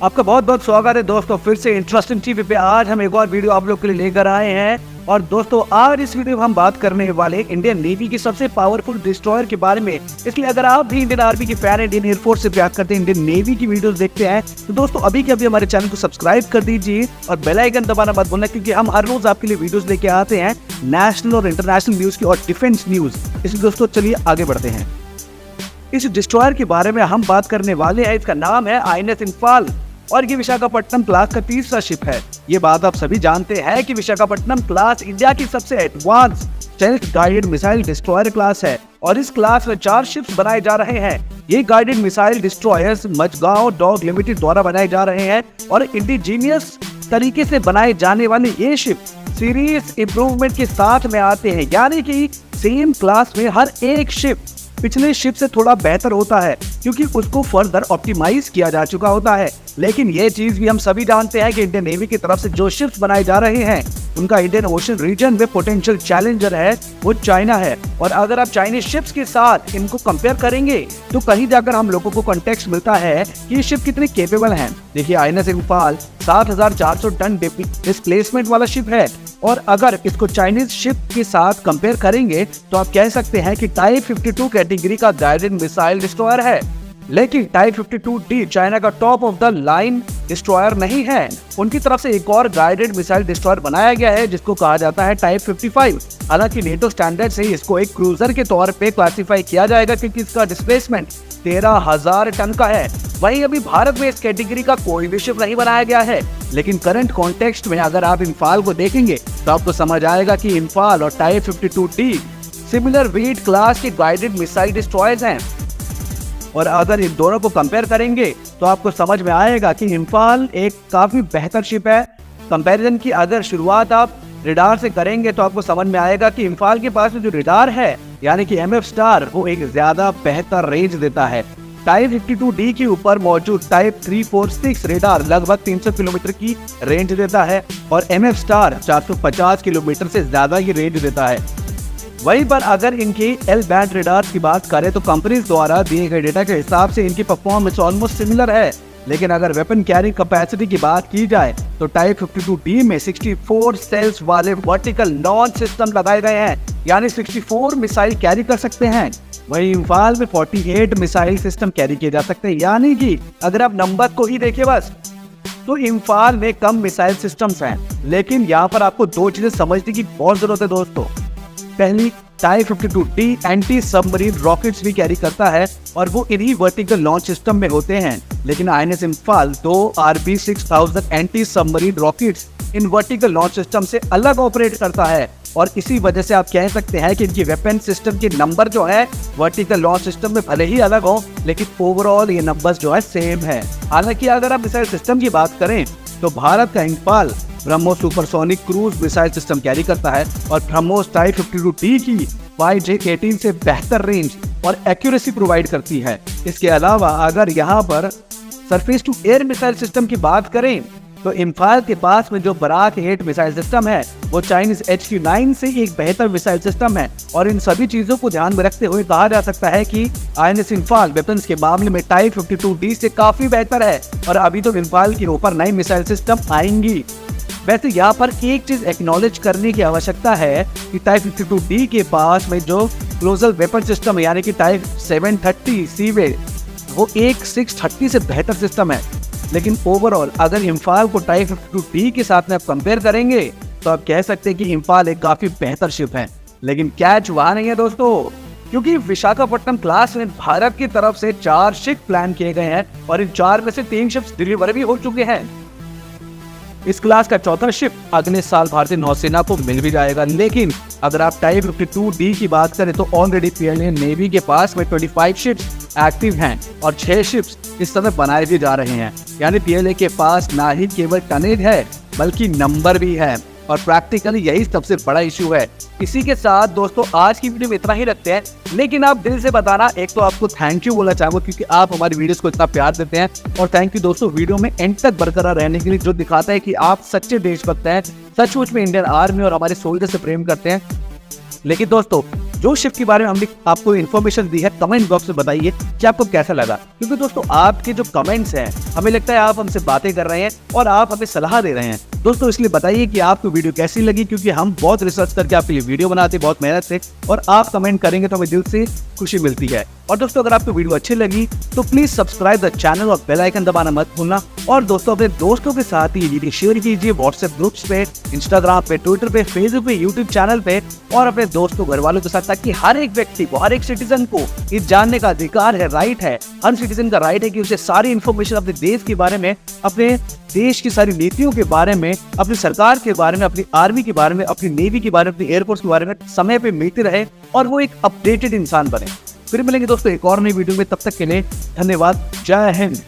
आपका बहुत बहुत स्वागत है दोस्तों, फिर से इंटरेस्टिंग टीवी पे आज हम एक और वीडियो आप लोग के लिए लेकर आए हैं। और दोस्तों आज इस वीडियो में हम बात करने वाले इंडियन नेवी की सबसे पावरफुल डिस्ट्रॉयर के बारे में। इसलिए अगर आप भी इंडियन आर्मी के फैन, इंडियन एयरफोर्स से प्यार करते हैं, इंडियन नेवी की वीडियोस देखते हैं, तो दोस्तों अभी के अभी हमारे चैनल को सब्सक्राइब कर दीजिए और बेल आइकन दबाना मत भूलना, क्योंकि हम हर रोज आपके लिए वीडियोस लेके आते हैं नेशनल और इंटरनेशनल न्यूज की और डिफेंस न्यूज। इसलिए दोस्तों चलिए आगे बढ़ते हैं। इस डिस्ट्रॉयर के बारे में हम बात करने वाले हैं। इसका नाम है INS इंफाल और ये विशाखापट्टनम क्लास का तीसरा शिप है। ये बात आप सभी जानते हैं कि विशाखापट्टनम क्लास इंडिया की सबसे advance stealth guided missile destroyer class है और इस क्लास में 4 शिप्स बनाए जा रहे हैं। ये guided missile destroyers Mazagon dock limited द्वारा बनाए जा रहे हैं और इंडिजीनियस तरीके से बनाए जाने वाले ये शिप सीरीज इंप्रूवमेंट के साथ में आते हैं, यानी कि सेम क्लास में हर एक शिप पिछले शिप से थोड़ा बेहतर होता है क्योंकि उसको फर्दर ऑप्टिमाइज किया जा चुका होता है। लेकिन ये चीज भी हम सभी जानते हैं कि इंडियन नेवी की तरफ से जो शिप्स बनाए जा रहे हैं उनका इंडियन ओशन रीजन में पोटेंशियल चैलेंजर है वो चाइना है। और अगर आप चाइनीज शिप्स के साथ इनको कंपेयर करेंगे तो कहीं जाकर हम लोगों को कॉन्टेक्स्ट मिलता है कि ये शिप कितने केपेबल हैं। देखिए INS इंफाल 7,400 टन डिस्प्लेसमेंट वाला शिप है और अगर इसको चाइनीज शिप के साथ कंपेयर करेंगे तो आप कह सकते हैं कि टाइप 52 कैटेगरी का गाइडेड मिसाइल डिस्ट्रॉयर है। लेकिन टाइप 52D चाइना का top of the line destroyer नहीं है। उनकी तरफ से एक और गाइडेड मिसाइल डिस्ट्रॉयर बनाया गया है जिसको कहा जाता है टाइप 55। हालांकि नेटो स्टैंडर्ड से इसको एक क्रूजर के तौर पे क्लासिफाई किया जाएगा क्योंकि इसका डिस्प्लेसमेंट 13,000 टन का है। वहीं अभी भारत में इस कैटेगरी का कोई भी शिप नहीं बनाया गया है। लेकिन करंट कॉन्टेक्स्ट में अगर आप इंफाल को देखेंगे तो आपको समझ आएगा कि इंफाल और type 52D similar weight class के गाइडेड मिसाइल डिस्ट्रॉयर्स हैं। और अगर इन दोनों को कंपेयर करेंगे तो आपको समझ में आएगा कि इंफाल एक काफी बेहतर शिप है। कंपैरिजन की अगर शुरुआत आप रडार से करेंगे तो आपको समझ में आएगा कि इंफाल के पास जो रडार है यानी कि MF स्टार वो एक ज्यादा बेहतर रेंज देता है। टाइप 52D के ऊपर मौजूद टाइप 346 रेडार लगभग 300 किलोमीटर की रेंज देता है और MF स्टार 450 किलोमीटर से ज्यादा की रेंज देता है। वहीं पर अगर इनके L बैंड रेडार की बात करें तो कंपनीज द्वारा दिए गए डेटा के हिसाब से इनकी परफॉर्मेंस ऑलमोस्ट सिमिलर है। लेकिन अगर वेपन कैरिंग कैपेसिटी की बात की जाए तो टाइप 52D में 64 सेल्स वाले वर्टिकल लॉन्च सिस्टम लगाए गए हैं, यानी 64 मिसाइल कैरी कर सकते हैं। वहीं इंफाल में 48 मिसाइल सिस्टम कैरी किए जा सकते हैं, यानी कि अगर आप नंबर को ही देखें बस तो इंफाल में कम मिसाइल सिस्टम्स हैं। लेकिन यहाँ पर आपको 2 चीजें समझने की बहुत जरूरत है दोस्तों। पहली, type 52D anti submarine rockets भी कैरी करता है और वो इन्हीं वर्टिकल लॉन्च सिस्टम में होते हैं। लेकिन INS Imphal 2 RB6000 anti submarine rockets in vertical launch system से अलग ऑपरेट करता है और इसी वजह से आप कह सकते हैं कि इनकी वेपन सिस्टम के नंबर जो है वर्टिकल लॉन्च सिस्टम में भले ही अलग हो लेकिन ओवरऑल ये नंबर्स जो है सेम है। हालांकि अगर आप मिसाइल सिस्टम की बात करें तो भारत का Imphal BrahMos supersonic cruise missile system carry करता है और ब्रह्मोस टाइप 52D की YJ-18 से बेहतर रेंज और एक्यूरेसी प्रोवाइड करती है। इसके अलावा अगर यहाँ पर surface to air missile system की बात करें तो इंफाल के पास में जो बराक 8 मिसाइल सिस्टम है वो चाइनीज HQ-9 से एक बेहतर मिसाइल सिस्टम है। और इन सभी चीजों को ध्यान में रखते हुए कहा जा सकता है कि INS इंफाल वेपन्स के मामले में टाइप 52D से काफी बेहतर है और अभी तो इंफाल के ऊपर नई मिसाइल सिस्टम आएंगी। वैसे यहाँ पर एक चीज एक्नॉलेज करने की आवश्यकता है कि टाइप 52D के पास में जो क्लोजल वेपन सिस्टम है यानी कि टाइप 730 सीवे वो एक 630 से बेहतर सिस्टम है। लेकिन ओवरऑल अगर इंफाल को टाइप 52D के साथ में आप कंपेयर करेंगे तो आप कह सकते हैं कि इंफाल एक काफी बेहतर शिप है। लेकिन कैच वहां नहीं है दोस्तों, क्योंकि विशाखापट्टनम क्लास में भारत की तरफ से 4 शिप प्लान किए गए हैं और इन 4 में से 3 शिप्स डिलीवर भी हो चुके हैं। इस क्लास का चौथा शिप अगले साल भारतीय नौसेना को मिल भी जाएगा। लेकिन अगर आप टाइप 52D की बात करें तो ऑलरेडी PLA नेवी के पास में 25 शिप्स एक्टिव हैं और 6 शिप्स इस समय बनाए भी जा रहे हैं। यानी PLA के पास ना ही केवल टनेज है बल्कि नंबर भी है और प्रैक्टिकली यही सबसे बड़ा इशू है। इसी के साथ दोस्तों आज की वीडियो में इतना ही रखते हैं। लेकिन आप दिल से बताना, एक तो आपको थैंक यू बोलना चाहूंगा क्योंकि आप हमारी वीडियोस को इतना प्यार देते हैं और थैंक यू दोस्तों वीडियो में एंड तक बरकरार रहने के लिए, जो दिखाता है कि आप सच्चे देशभक्त हैं, सचमुच में इंडियन आर्मी और हमारे सोल्जर से प्रेम करते हैं। लेकिन दोस्तों जो शिप के बारे में हमने आपको इन्फॉर्मेशन दी है कमेंट बॉक्स में बताइए कि आपको कैसा लगा, क्योंकि दोस्तों आपके जो कमेंट्स हैं हमें लगता है आप हमसे बातें कर रहे हैं और आप हमें सलाह दे रहे हैं दोस्तों। इसलिए बताइए कि आपको वीडियो कैसी लगी, क्योंकि हम बहुत रिसर्च करके आपके लिए वीडियो बनाते हैं बहुत मेहनत से, और आप कमेंट करेंगे तो हमें दिल से खुशी मिलती है। और दोस्तों अगर आपको वीडियो अच्छी लगी तो प्लीज सब्सक्राइब द चैनल और बेल आइकन दबाना मत भूलना। और दोस्तों अपने दोस्तों के साथ ये वीडियो शेयर कीजिए व्हाट्सएप ग्रुप्स पे, इंस्टाग्राम पे, ट्विटर पे, फेसबुक पे, यूट्यूब चैनल पे, और अपने दोस्तों घर वालों के साथ, ताकि हर एक व्यक्ति को, हर एक सिटीजन को ये जानने का अधिकार है, राइट है, हर सिटीजन का राइट है कि उसे सारी इन्फॉर्मेशन अपने देश के बारे में, अपने देश की सारी नीतियों के बारे में, अपनी सरकार के बारे में, अपनी आर्मी के बारे में, अपनी नेवी के बारे में, अपनी एयरफोर्स के बारे में समय पे मिलती रहे और वो एक अपडेटेड इंसान बने। फिर मिलेंगे दोस्तों एक और नई वीडियो में, तब तक के लिए धन्यवाद। जय हिंद।